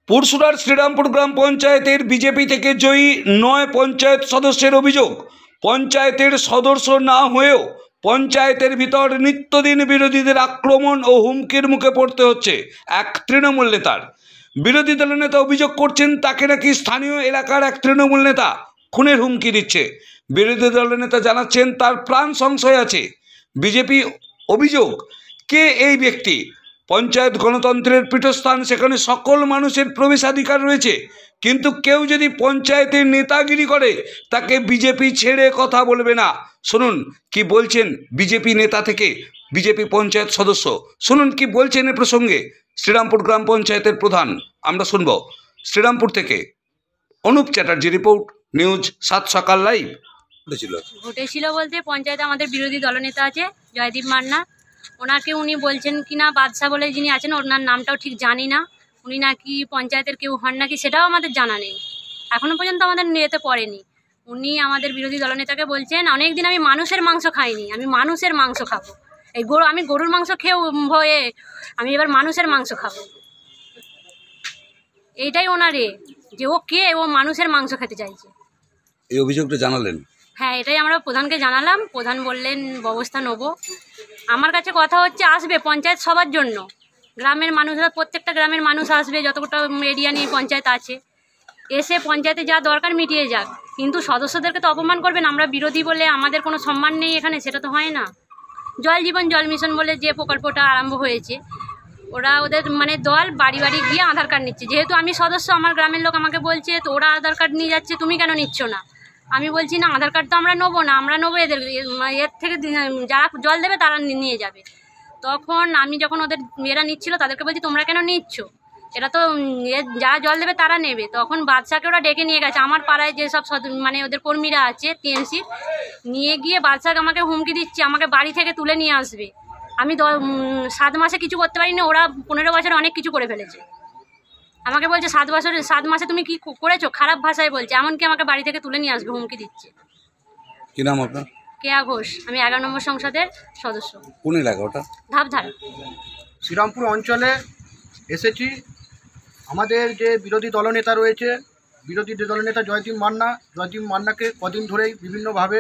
পুরসুরার শ্রীরামপুর গ্রাম পঞ্চায়েতের বিজেপি থেকে জয়ী ৯ পঞ্চায়েত সদস্যের অভিযোগ, পঞ্চায়েতের সদস্য না হয়েও পঞ্চায়েতের ভিতর নিত্যদিন বিরোধীদের আক্রমণ ও হুমকির মুখে পড়তে হচ্ছে এক তৃণমূল নেতার। বিরোধী দলনেতা অভিযোগ করছেন তাকে নাকি স্থানীয় এলাকার এক তৃণমূল নেতা খুনের হুমকি দিচ্ছে। বিরোধী দলনেতা জানাচ্ছেন তার প্রাণ সংশয় আছে। বিজেপি অভিযোগ, কে এই ব্যক্তি? পঞ্চায়েত গণতন্ত্রের পীঠস্থান, সেখানে সকল মানুষের প্রবেশাধিকার রয়েছে, কিন্তু কেউ যদি পঞ্চায়েতের নেতাগিরি করে তাকে বিজেপি ছেড়ে কথা বলবে না। শুনুন কি বলছেন বিজেপি নেতা থেকে বিজেপি পঞ্চায়েত সদস্য, শুনুন কি বলছেন এ প্রসঙ্গে শ্রীরামপুর গ্রাম পঞ্চায়েতের প্রধান। আমরা শুনব শ্রীরামপুর থেকে অনুপ চ্যাটার্জি রিপোর্ট, নিউজ 7 সকাল লাইভ। ঘটেছিল বলতে পঞ্চায়েতে আমাদের বিরোধী দলনেতা আছে জয়দীপ মান্না, ওনাকে উনি বলছেন কিনা বাদশা বলে যিনি আছেন, ওনার নামটাও ঠিক জানি না, উনি নাকি পঞ্চায়েতের কেউ হন নাকি সেটাও আমাদের জানা নেই, এখনও পর্যন্ত আমাদের নিয়েতে পড়েনি। উনি আমাদের বিরোধী দলনেতাকে বলছেন অনেক দিন আমি মানুষের মাংস খাইনি, আমি মানুষের মাংস খাবো, এই আমি গরুর মাংস খেয়েও ভয়ে আমি এবার মানুষের মাংস খাবো। এইটাই ওনারে যে ও কে, ও মানুষের মাংস খেতে চাইছে। এই অভিযোগটা জানালেন? হ্যাঁ, এটাই আমরা প্রধানকে জানালাম, প্রধান বললেন ব্যবস্থা নেবো। আমার কাছে কথা হচ্ছে আসবে পঞ্চায়েত সবার জন্য, গ্রামের মানুষরা, প্রত্যেকটা গ্রামের মানুষ আসবে, যতটা এরিয়া নিয়ে পঞ্চায়েত আছে, এসে পঞ্চায়েতে যা দরকার মিটিয়ে যাক, কিন্তু সদস্যদেরকে তো অপমান করবেন। আমরা বিরোধী বলে আমাদের কোনো সম্মান নেই এখানে, সেটা তো হয় না। জল জীবন জল মিশন বলে যে প্রকল্পটা আরম্ভ হয়েছে, ওরা ওদের মানে দল বাড়ি বাড়ি গিয়ে আধার কার্ড নিচ্ছে। যেহেতু আমি সদস্য, আমার গ্রামের লোক আমাকে বলছে তো ওরা আধার কার্ড নিয়ে যাচ্ছে, তুমি কেন নিচ্ছ না? আমি বলছি না, আধার কার্ড তো আমরা নেবো না, আমরা নেবো এর থেকে যারা জল দেবে তারা নিয়ে যাবে। তখন আমি যখন ওদের মেয়েরা নিচ্ছিল তাদেরকে বলছি তোমরা কেন নিচ্ছ, এরা তো যারা জল দেবে তারা নেবে। তখন বাদশাকে ওরা ডেকে নিয়ে গেছে, আমার পাড়ায় যেসব মানে ওদের কর্মীরা আছে টিএমসি, নিয়ে গিয়ে বাদশাকে আমাকে হুমকি দিচ্ছে আমাকে বাড়ি থেকে তুলে নিয়ে আসবে। আমি 7 মাসে কিছু করতে পারিনি, ওরা 15 বছরে অনেক কিছু করে ফেলেছে। আমাকে বলছে 7 মাসে তুমি কি করেছো, খারাপ ভাষায় বলছে, এমনকি আমাকে বাড়ি থেকে তুলে নিয়ে আসবে হুমকি দিচ্ছে। কি নাম আপনার? কেয়া ঘোষ, আমি 11 নম্বর সংসদের সদস্য। কোন এলাকা ওটা? ধাপধারা। শ্রীরামপুর অঞ্চলে এসেছি। আমাদের যে বিরোধী দলনেতা রয়েছে, বিরোধী দলনেতা জয়দীপ মান্নাকে কদিন ধরেই বিভিন্নভাবে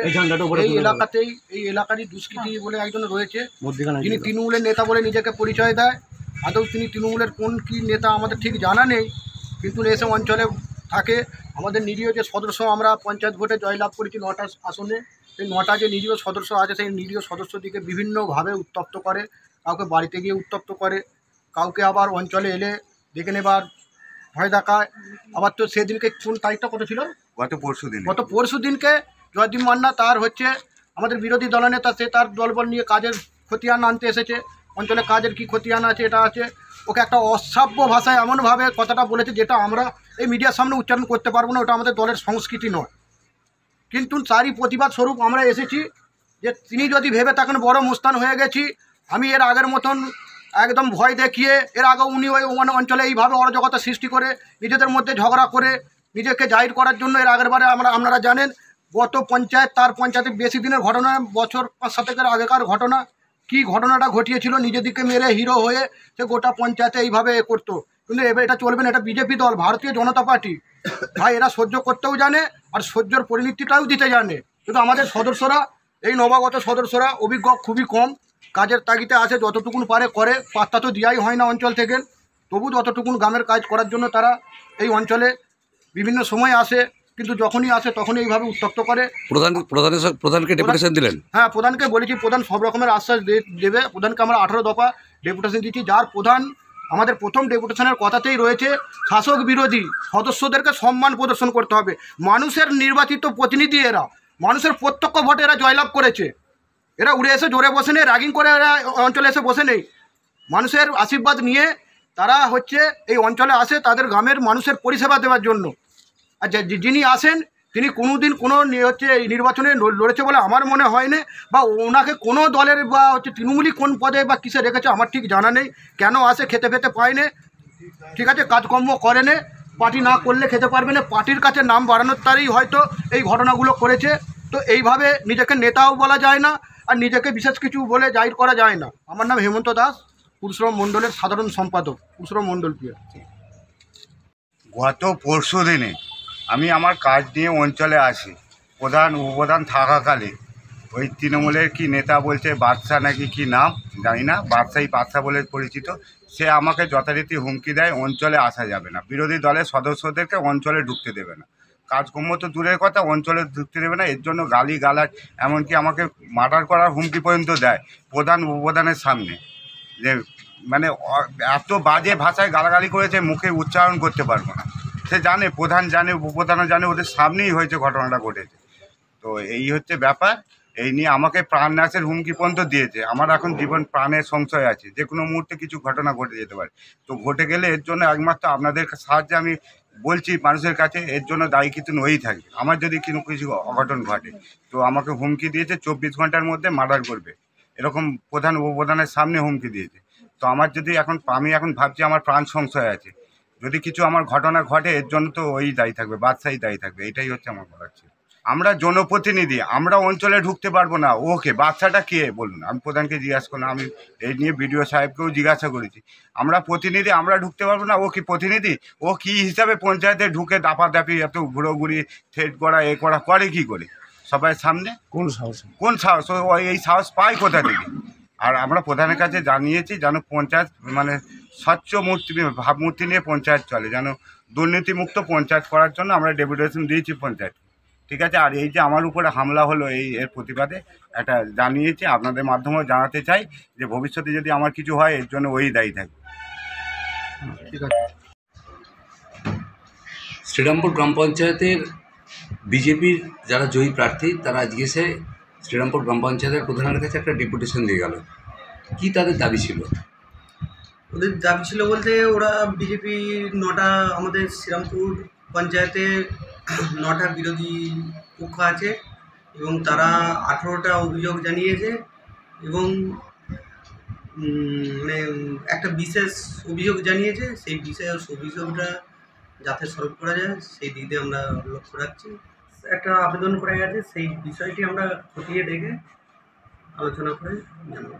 এই এলাকারই দুষ্কৃতী বলে একজন রয়েছে, যিনি তৃণমূলের নেতা বলে নিজেকে পরিচয় দেয়। আদৌ তিনি তৃণমূলের কোন কী নেতা আমাদের ঠিক জানা নেই, কিন্তু এসব অঞ্চলে থাকে। আমাদের নিরীহ যে সদস্য, আমরা পঞ্চায়েত ভোটে জয়লাভ করেছি 9টা আসনে, সেই 9টা যে নিরীহ সদস্য আছে, সেই নিরীহ সদস্যদিকে বিভিন্নভাবে উত্তপ্ত করে, কাউকে বাড়িতে গিয়ে উত্তপ্ত করে, কাউকে আবার অঞ্চলে এলে দেখে নেবার ভয় দেখায়। আবার তো সেদিনকে কোন তারিখটা কত ছিল, গত পরশু দিনকে জয়দীপ মান্না তার হচ্ছে আমাদের বিরোধী দলনেতা, সে তার দলবল নিয়ে কাজের খতিয়ান আনতে এসেছে। অঞ্চলে কাজের কি খতিয়ান আছে এটা আছে, ওকে একটা অশ্রাব্য ভাষায় এমনভাবে কথাটা বলেছে যেটা আমরা এই মিডিয়ার সামনে উচ্চারণ করতে পারবো না, ওটা আমাদের দলের সংস্কৃতি নয়। কিন্তু তারই প্রতিবাদ স্বরূপ আমরা এসেছি যে তিনি যদি ভেবে থাকেন বড় মোস্তান হয়ে গেছি, আমি এর আগের মতন একদম ভয় দেখিয়ে, এর আগেও উনি ওই অঞ্চলে এইভাবে অরাজকতা সৃষ্টি করে নিজেদের মধ্যে ঝগড়া করে নিজেকে জাহির করার জন্য, এর আগের বারে আপনারা জানেন গত পঞ্চায়েত, তার পঞ্চায়েতে বেশি দিনের ঘটনা, বছর 5-7 আগেকার ঘটনা, কি ঘটনাটা ঘটিয়েছিল, নিজেদেরকে মেরে হিরো হয়ে সে গোটা পঞ্চায়েতে এইভাবে করতো। কিন্তু এবার এটা চলবে না, এটা বিজেপি দল, ভারতীয় জনতা পার্টি ভাই, এরা সহ্য করতেও জানে আর সহ্যর পরিণতিটাও দিতে জানে। কিন্তু আমাদের সদস্যরা, এই নবাগত সদস্যরা অভিজ্ঞ খুবই কম, কাজের তাগিদে আছে, যতটুকুন পারে করে, পাত্তা তো দেওয়াই হয় না অঞ্চল থেকে, তবু যতটুকুন গ্রামের কাজ করার জন্য তারা এই অঞ্চলে বিভিন্ন সময় আসে, কিন্তু যখনই আসে তখনই এইভাবে উত্তপ্ত করে। প্রধানকে ডেপুটেশন দিলেন? হ্যাঁ, প্রধানকে বলেছি, প্রধান সব রকমের আশ্বাস দেবে। প্রধানকে আমরা 18 দফা ডেপুটেশন দিচ্ছি, যার প্রধান আমাদের প্রথম ডেপুটেশনের কথাতেই রয়েছে শাসক বিরোধী সদস্যদেরকে সম্মান প্রদর্শন করতে হবে। মানুষের নির্বাচিত প্রতিনিধি এরা, মানুষের প্রত্যক্ষ ভোটে এরা জয়লাভ করেছে, এরা উড়ে এসে জোরে বসে নেই, র্যাগিং করে এরা অঞ্চলে এসে বসে নেই, মানুষের আশীর্বাদ নিয়ে তারা হচ্ছে এই অঞ্চলে আসে তাদের গ্রামের মানুষের পরিষেবা দেওয়ার জন্য। আর যিনি আসেন তিনি কোনোদিন কোনো হচ্ছে নির্বাচনে লড়েছে বলে আমার মনে হয় না, বা ওনাকে কোনো দলের বা হচ্ছে তৃণমূলই কোন পদে বা কিসে রেখেছে আমার ঠিক জানা নেই। কেন আসে, খেতে পেতে পায় না, ঠিক আছে, কাজকর্ম করে না, পার্টি না করলে খেতে পারবে না, পার্টির কাছে নাম বাড়ানোর তারই হয়তো এই ঘটনাগুলো করেছে। তো এইভাবে নিজেকে নেতাও বলা যায় না আর নিজেকে বিশেষ কিছু বলে জাহির করা যায় না। আমার নাম হেমন্ত দাস, পুরসুরাম মণ্ডলের সাধারণ সম্পাদক, পুরসুরাম মণ্ডল প্রিয়। গত পরশু দিনে আমি আমার কাজ নিয়ে অঞ্চলে আসি, প্রধান উপপ্রধান থাকাকালীন ওই তৃণমূলের কি নেতা বলছে বাদশা নাকি কি নাম জানি না, বাদশা বলে পরিচিত, সে আমাকে যথারীতি হুমকি দেয় অঞ্চলে আসা যাবে না, বিরোধী দলের সদস্যদেরকে অঞ্চলে ঢুকতে দেবে না, কাজকর্ম তো দূরের কথা অঞ্চলে ঢুকতে দেবে না, এর জন্য গালিগালাজ এমনকি আমাকে মার্ডার করার হুমকি পর্যন্ত দেয় প্রধান উপপ্রধানের সামনে। যে মানে এত বাজে ভাষায় গালাগালি করেছে, মুখে উচ্চারণ করতে পারবো না। সে জানে, প্রধান জানে, উপপ্রধানও জানে, ওদের সামনেই হয়েছে, ঘটনাটা ঘটেছে। তো এই হচ্ছে ব্যাপার। এই নিয়ে আমাকে প্রাণনাশের হুমকি পর্যন্ত দিয়েছে। আমার এখন জীবন প্রাণের সংশয় আছে, যে কোনো মুহূর্তে কিছু ঘটনা ঘটে যেতে পারে। তো ঘটে গেলে এর জন্য একমাত্র আপনাদের সাহায্যে আমি বলছি মানুষের কাছে, এর জন্য দায়ী কিন্তু নই থাকবে। আমার যদি কিছু অঘটন ঘটে তো আমাকে হুমকি দিয়েছে 24 ঘন্টার মধ্যে মার্ডার করবে, এরকম প্রধান উপপ্রধানের সামনে হুমকি দিয়েছে। তো আমার যদি আমি এখন ভাবছি আমার প্রাণ সংশয় আছে, যদি কিছু আমার ঘটনা ঘটে এর জন্য তো ওই দায়ী থাকবে, বাদশাই দায়ী থাকবে। এটাই হচ্ছে আমার বলার ছিল। আমরা জনপ্রতিনিধি, আমরা অঞ্চলে ঢুকতে পারবো না। ওকে বাচ্চাটা কে বলুন, আমি প্রধানকে জিজ্ঞাসা করলাম, আমি এই নিয়ে বিডিও সাহেবকেও জিজ্ঞাসা করেছি। আমরা প্রতিনিধি, আমরা ঢুকতে পারবো না। ও কি প্রতিনিধি? ও কি হিসাবে পঞ্চায়েতে ঢুকে দাপাদাপি এত ঘুরোঘুরি থ্রেট করা করে কি করে সবাই সামনে? কোন সাহস? ও এই সাহস পায় কোথা থেকে? আর আমরা প্রধানের কাছে জানিয়েছি যেন পঞ্চায়েত মানে স্বচ্ছ ভাবমূর্তি নিয়ে পঞ্চায়েত চলে, যেন দুর্নীতিমুক্ত পঞ্চায়েত করার জন্য আমরা ডেপুটেশন দিয়েছি পঞ্চায়েত। ঠিক আছে। আর এই যে আমার উপরে হামলা হলো, এর প্রতিবাদে একটা জানিয়েছি, আপনাদের মাধ্যমেও জানাতে চাই যে ভবিষ্যতে যদি আমার কিছু হয় এর জন্য ওই দায়ী থাকবে। ঠিক আছে। শ্রীরামপুর গ্রাম পঞ্চায়েতের বিজেপির যারা জয়ী প্রার্থী তারা আজকে এসে শ্রীরামপুর গ্রাম পঞ্চায়েতের প্রধানের কাছে একটা ডেপুটেশন দিয়ে গেল। কি তাদের দাবি ছিল? ওদের দাবি ছিল বলতে, ওরা বিজেপি 9টা আমাদের শ্রীরামপুর পঞ্চায়েতে 9টা বিরোধী পক্ষ আছে এবং তারা 18টা অভিযোগ জানিয়েছে এবং মানে একটা বিশেষ অভিযোগ জানিয়েছে। সেই বিশেষ অভিযোগটা যাতে সলভ করা যায় সেই দিক দিয়ে আমরা লক্ষ্য রাখছি। একটা আবেদন করা গেছে, সেই বিষয়টি আমরা খতিয়ে দেখে আলোচনা করে জানাবো।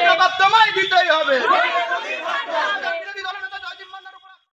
জবাব তোমায় দিতেই হবে।